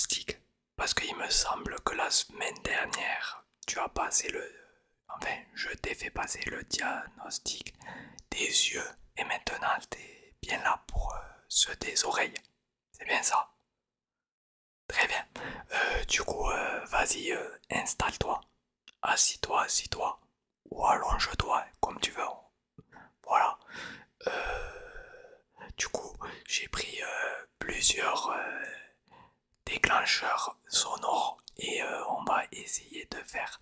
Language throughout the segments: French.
diagnostic. Parce qu'il me semble que la semaine dernière, tu as passé le... Enfin, je t'ai fait passer le diagnostic des yeux. Et maintenant, tu es bien là pour ceux des oreilles. C'est bien ça? Très bien. Du coup, vas-y, installe-toi. Assis-toi, assis-toi. Ou allonge-toi, comme tu veux. Voilà. Du coup, j'ai pris plusieurs déclencheurs sonores et on va essayer de faire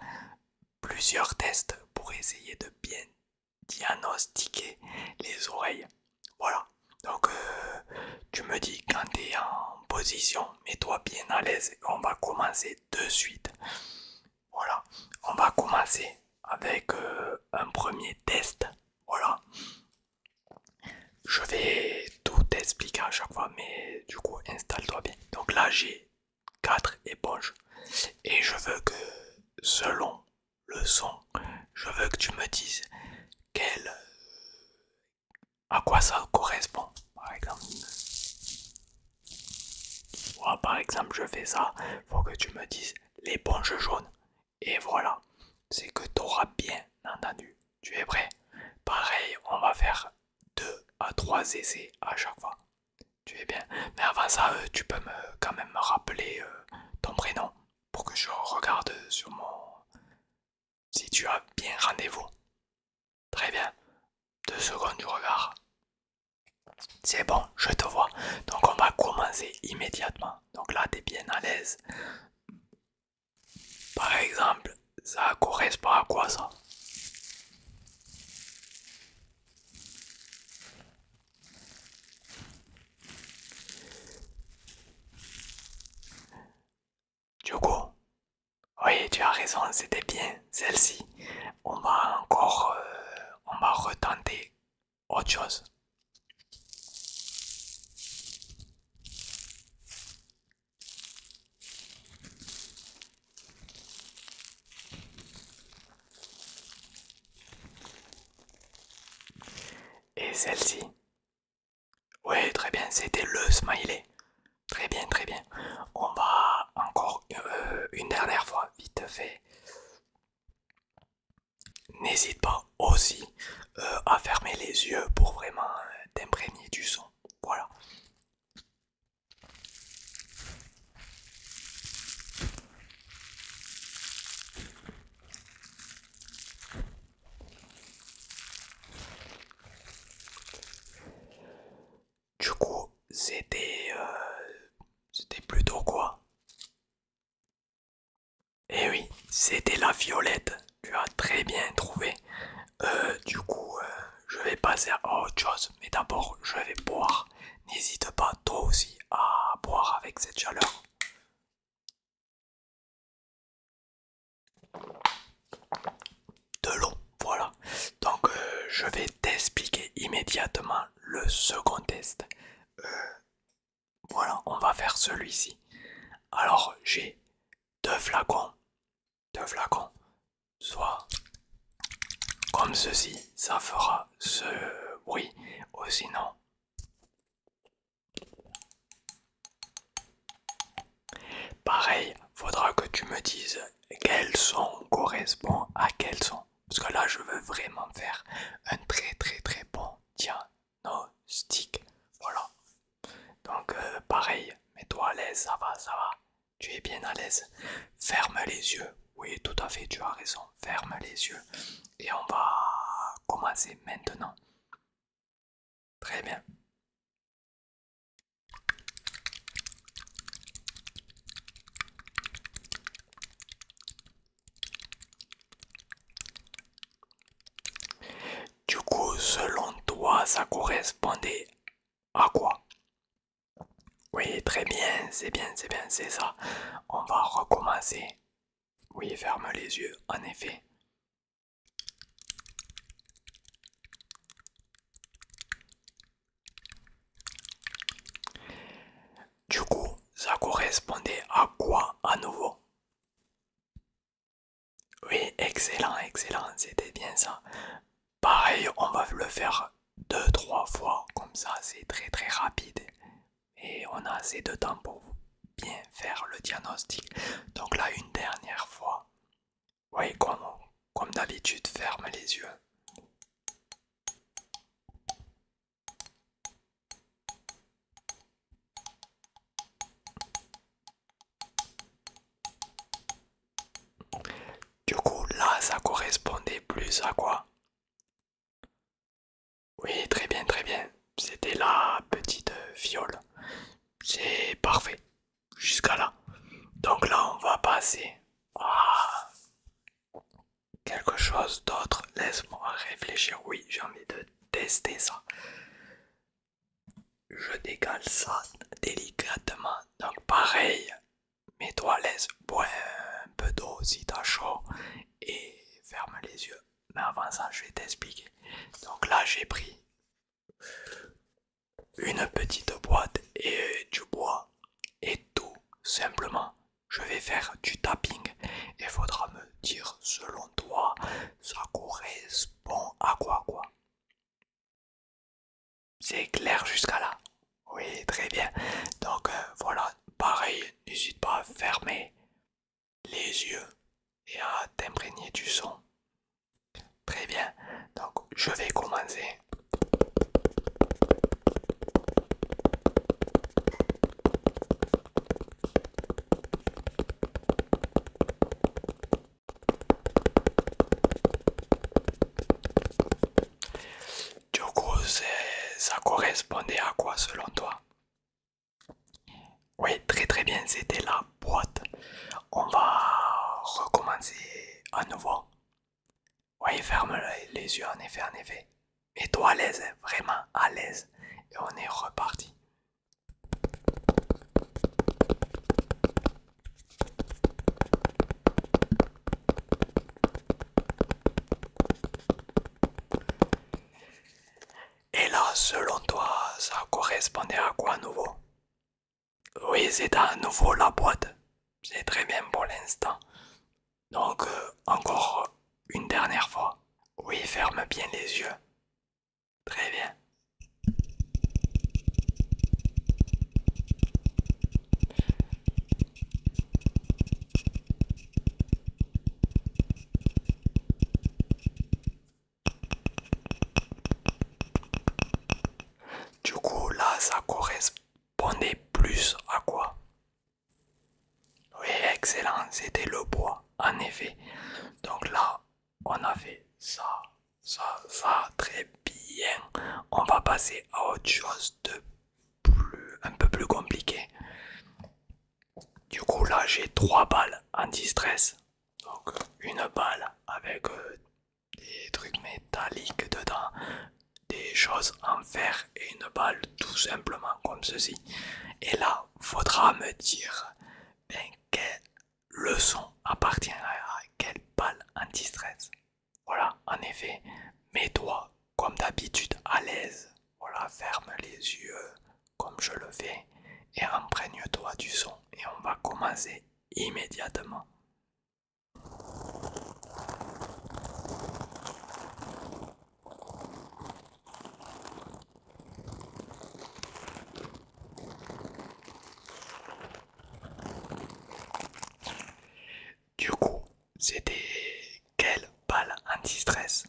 plusieurs tests pour essayer de bien diagnostiquer les oreilles. Voilà. Donc, tu me dis quand tu es en position, mets-toi bien à l'aise et on va commencer de suite. Voilà. On va commencer avec un premier test. Voilà. Je vais tout t'expliquer à chaque fois, mais du coup, installe-toi bien. Donc là, j'ai 4 éponges et je veux que, selon le son, je veux que tu me dises quel, à quoi ça correspond. Par exemple, moi, par exemple, je fais ça. Faut que tu me dises l'éponge jaune. Et voilà, c'est que tu auras bien entendu. Tu es prêt? Pareil, on va faire 2 à 3 essais à chaque fois. Tu es bien. Mais avant ça, tu peux quand même me rappeler ton prénom pour que je regarde sur mon... Si tu as bien rendez-vous. Très bien. 2 secondes du regard. C'est bon, je te vois. Donc on va commencer immédiatement. Donc là, tu es bien à l'aise. Par exemple, ça correspond à quoi ça? Du coup, oui, tu as raison, c'était bien celle-ci. On va encore, on va retenter autre chose. Et celle-ci. Oui, très bien, c'était le smiley. Très bien, très bien. On va encore une dernière fois, vite fait. N'hésite pas aussi à fermer les yeux pour vraiment t'imprégner du son. Voilà. Du coup, c'était plutôt quoi? Eh oui, c'était la violette. Tu as très bien trouvé. Du coup, je vais passer à autre chose. Mais d'abord, je vais boire. N'hésite pas toi aussi à boire avec cette chaleur. De l'eau, voilà. Donc, je vais t'expliquer immédiatement le second test. Voilà, on va faire celui-ci. Alors, j'ai 2 flacons. 2 flacons. Soit comme ceci, ça fera ce bruit. Ou sinon, pareil, faudra que tu me dises quel son correspond à quel son. Parce que là, je veux vraiment faire un très très très bon diagnostic. Voilà. Donc, pareil, mets-toi à l'aise, ça va, ça va. Tu es bien à l'aise. Ferme les yeux. Oui, tout à fait, tu as raison. Ferme les yeux. Et on va commencer maintenant. Très bien. Du coup, selon toi, ça correspondait à quoi? Oui, très bien, c'est bien, c'est bien, c'est ça. On va recommencer. Oui, ferme les yeux, en effet. Du coup, ça correspondait à quoi à nouveau? Oui, excellent, excellent, c'était bien ça. Pareil, on va le faire 2, 3 fois, comme ça c'est très très rapide. Et on a assez de temps pour vous. bien faire le diagnostic. Donc là, une dernière fois. Oui, comme d'habitude, ferme les yeux. Du coup, là, ça correspondait plus à quoi? Oui, très bien, très bien. C'était la petite fiole. C'est parfait. Jusqu'à là. Donc là, on va passer à quelque chose d'autre. Laisse-moi réfléchir. Oui, j'ai envie de tester ça. Je décale ça délicatement. Donc pareil, mets-toi à l'aise. Bois un peu d'eau si t'as chaud. Et ferme les yeux. Mais avant ça, je vais t'expliquer. Donc là, j'ai pris une petite boîte et du bois. Et tout simplement, je vais faire du tapping. Il faudra me dire selon toi, ça correspond à quoi. C'est clair jusqu'à là? Oui, très bien. Donc voilà, pareil, n'hésite pas à fermer les yeux et à t'imprégner du son. Très bien, donc je vais commencer. Du coup, ça correspondait à quoi selon toi? Oui, très très bien, c'était la boîte. On va recommencer à nouveau. Oui, ferme les yeux, en effet, en effet. Mets-toi à l'aise, hein, vraiment à l'aise. Et on est reparti. Et là, selon toi, ça correspondait à quoi à nouveau? Oui, c'est à nouveau la boîte. C'est très bien pour l'instant. Donc, encore une dernière fois. Oui, ferme bien les yeux. Très bien. Du coup, là, ça correspondait plus à quoi? Oui, excellent, c'était le bois, en effet. Donc là, on a fait ça, très bien. On va passer à autre chose de un peu plus compliqué. Du coup, là, j'ai 3 balles anti-stress. Donc, une balle avec des trucs métalliques dedans, des choses en fer et une balle tout simplement comme ceci. Et là, faudra me dire ben, quelle leçon appartient à quelle balle anti-stress. Voilà, en effet, mets-toi comme d'habitude à l'aise. Voilà, ferme les yeux comme je le fais et imprègne-toi du son. Et on va commencer immédiatement. Du coup, c'était quelle balle anti-stress?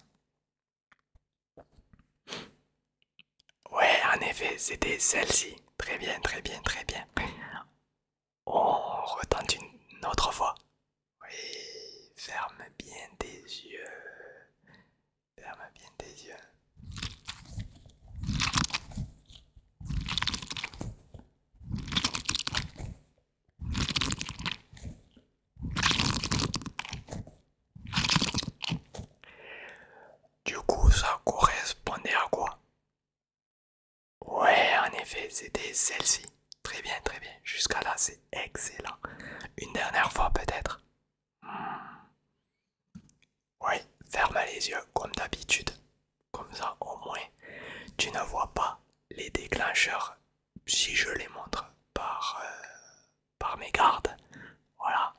Ouais, en effet, c'était celle-ci. Très bien, très bien, très bien. On retente une autre fois. Oui, ferme bien tes yeux. Ferme bien tes yeux. Du coup, ça correspondait à quoi? Ouais, en effet, c'était celle-ci. Très bien, très bien. Jusqu'à là, c'est excellent. Une dernière fois peut-être. Oui, ferme les yeux comme d'habitude. Comme ça, au moins, tu ne vois pas les déclencheurs si je les montre par mes gardes. Voilà.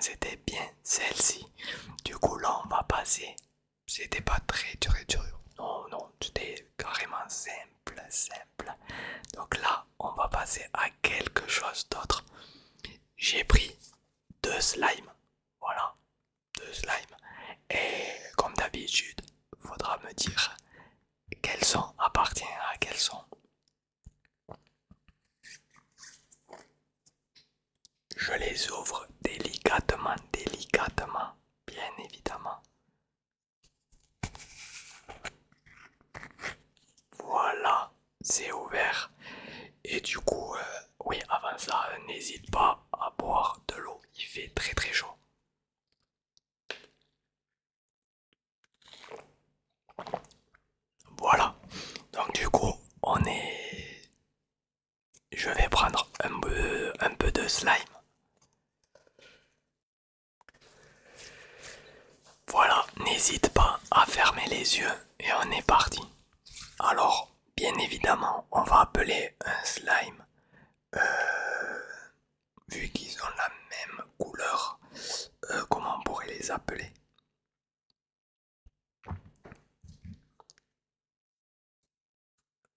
c'était bien celle-ci. Du coup là on va passer. C'était pas très dur. Non, non, c'était carrément simple, simple. Donc là on va passer à quelque chose d'autre. J'ai pris deux slimes. Voilà, deux slimes. Et comme d'habitude, faudra me dire quels sont appartient à quels sont. Je les ouvre délicatement, délicatement, bien évidemment. Voilà, c'est ouvert. Et du coup, oui, avant ça, n'hésite pas à boire de l'eau. Il fait très très chaud. Voilà. Donc du coup, on est... Je vais prendre un peu de slime. Voilà, n'hésite pas à fermer les yeux et on est parti. Alors, bien évidemment, on va appeler un slime. Vu qu'ils ont la même couleur, comment on pourrait les appeler?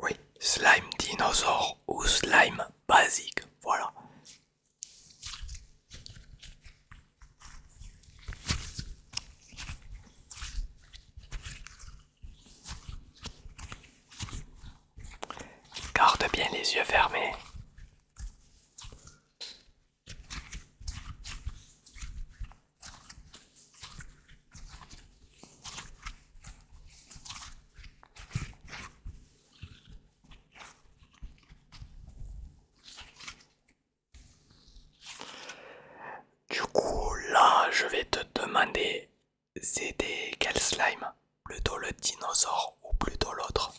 Oui, slime dinosaure ou slime basique, voilà. Garde bien les yeux fermés. Du coup, là, je vais te demander, c'était quel slime? Plutôt le dinosaure ou plutôt l'autre?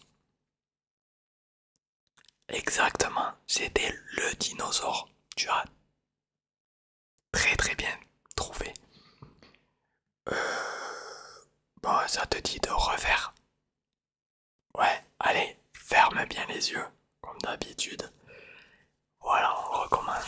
Exactement, c'était le dinosaure. Tu as très très bien trouvé. Bon, ça te dit de refaire. Ouais, allez, ferme bien les yeux, comme d'habitude. Voilà, on recommence.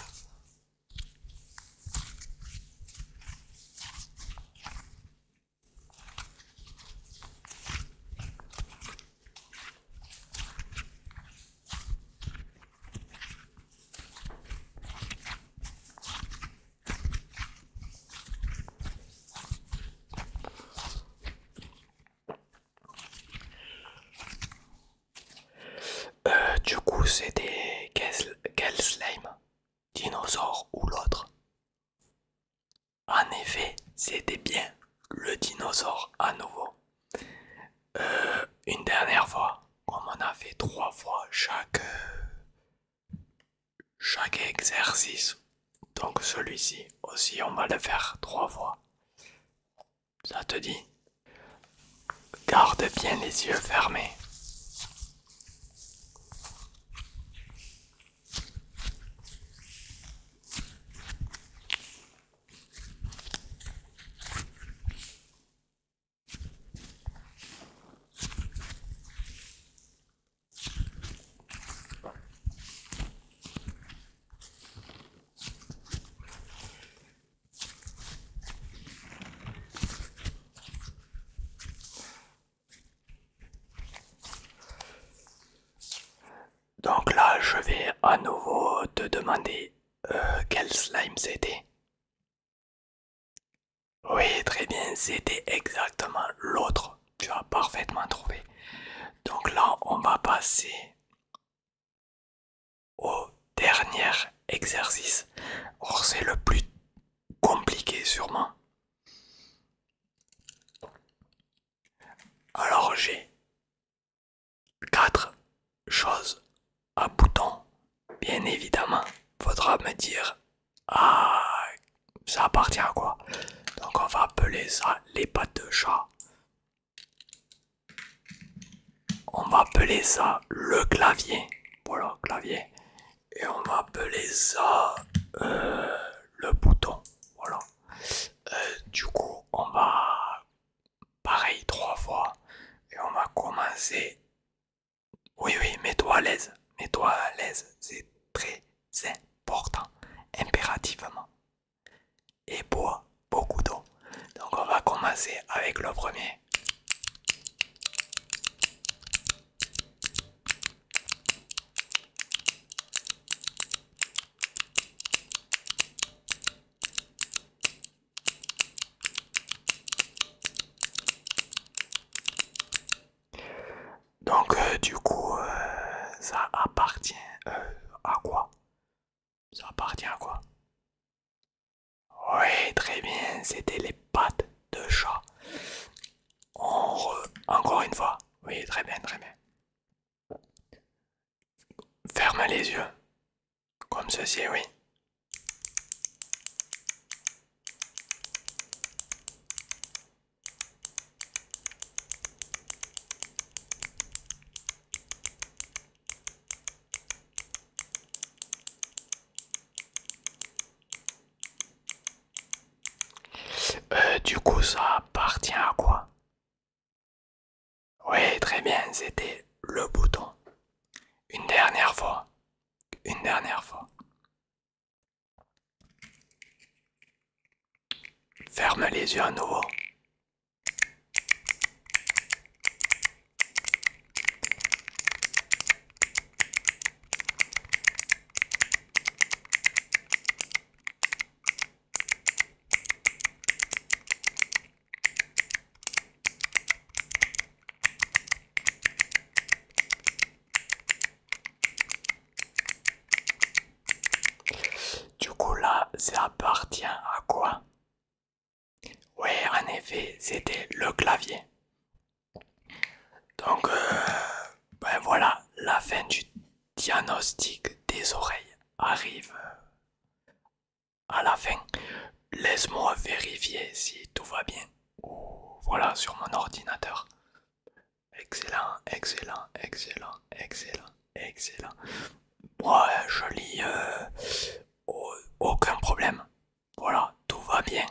Du coup, c'était quel slime? Dinosaure ou l'autre? En effet, c'était bien le dinosaure à nouveau. Une dernière fois, comme on a fait 3 fois chaque exercice. Donc celui-ci aussi, on va le faire 3 fois. Ça te dit? Garde bien les yeux fermés. Donc là, je vais à nouveau te demander quel slime c'était. Oui, très bien, c'était exactement l'autre. Tu as parfaitement trouvé. Donc là, on va passer au dernier exercice. Or, c'est le plus compliqué sûrement. Alors, j'ai 4 choses à boutons. Bien évidemment, faudra me dire ça appartient à quoi. Donc, on va appeler ça les pattes de chat. On va appeler ça le clavier. Voilà, clavier. Et on va appeler ça le bouton. Voilà. Du coup, on va pareil 3 fois. Et on va commencer. Oui, oui, mets-toi à l'aise. Mets-toi à l'aise. C'est très important. Impérativement. Et bois commencer avec le premier. Donc du coup, ça appartient à quoi? Ça appartient à quoi? Oui, très bien, c'était les pattes de chat. Encore une fois. Oui, très bien, très bien. Ferme les yeux. Comme ceci, oui. Du coup, ça appartient à quoi? Oui, très bien, c'était le bouton. Une dernière fois. Une dernière fois. Ferme les yeux à nouveau. Du coup, là, ça appartient à quoi? Oui, en effet, c'était le clavier. Donc, ben voilà, la fin du diagnostic des oreilles arrive à la fin. Laisse-moi vérifier si tout va bien. Voilà, sur mon ordinateur. Excellent, excellent, excellent, excellent, excellent. Ouais, je lis aucun problème. Voilà, tout va bien.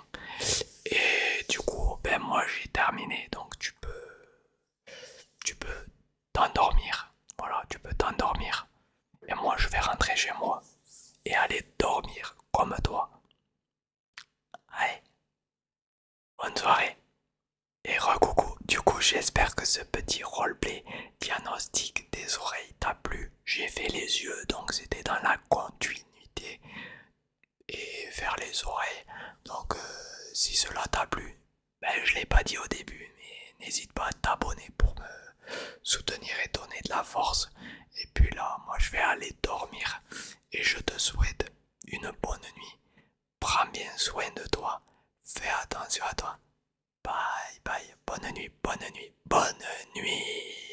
Et du coup, ben moi j'ai terminé, donc tu peux t'endormir. Voilà, tu peux t'endormir. Et moi je vais rentrer chez moi et aller dormir comme toi. Allez, bonne soirée. Et recoucou, du coup j'espère que ce petit roleplay diagnostic des oreilles t'a plu. J'ai fait les yeux, donc c'était dans la continuité et faire les oreilles. Donc si cela t'a plu, ben je l'ai pas dit au début, mais n'hésite pas à t'abonner pour me soutenir et donner de la force. Et puis là, moi je vais aller dormir et je te souhaite une bonne nuit. Prends bien soin de toi, fais attention à toi. Bye bye, bonne nuit, bonne nuit, bonne nuit.